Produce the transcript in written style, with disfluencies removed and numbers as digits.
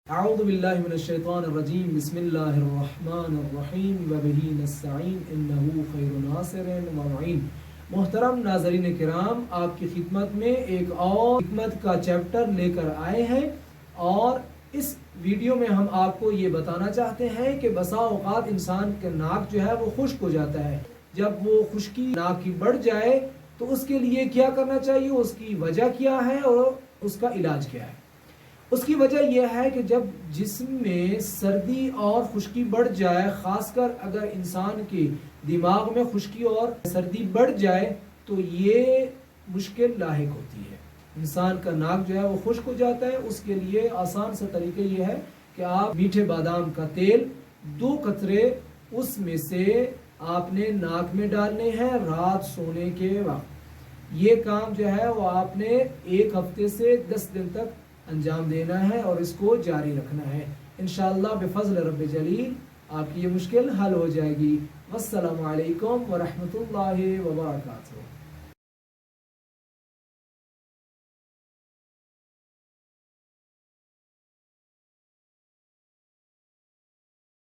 اعوذ باللہ من الشیطان الرجیم بسم اللہ الرحمن الرحیم وبہ نستعین انہ خیر ناصر و معین۔ محترم ناظرین کرام، آپ کی خدمت میں ایک اور حکمت کا چیپٹر لے کر آئے ہیں، اور اس ویڈیو میں ہم آپ کو یہ بتانا چاہتے ہیں کہ بسا اوقات انسان کا ناک جو ہے وہ خشک ہو جاتا ہے۔ جب وہ خشکی ناک کی بڑھ جائے تو اس کے لیے کیا کرنا چاہیے، اس کی وجہ کیا ہے اور اس کا علاج کیا ہے۔ اس کی وجہ یہ ہے کہ جب جسم میں سردی اور خشکی بڑھ جائے، خاص کر اگر انسان کے دماغ میں خشکی اور سردی بڑھ جائے تو یہ مشکل لاحق ہوتی ہے۔ انسان کا ناک جو ہے وہ خشک ہو جاتا ہے۔ اس کے لیے آسان سا طریقہ یہ ہے کہ آپ میٹھے بادام کا تیل 2 قطرے اس میں سے آپ نے ناک میں ڈالنے ہیں رات سونے کے وقت۔ یہ کام جو ہے وہ آپ نے 1 ہفتے سے 10 دن تک انجام دینا ہے اور اس کو جاری رکھنا ہے۔ انشاءاللہ بفضل رب جلیل آپ کی یہ مشکل حل ہو جائے گی۔ والسلام علیکم ورحمۃ اللہ وبرکاتہ۔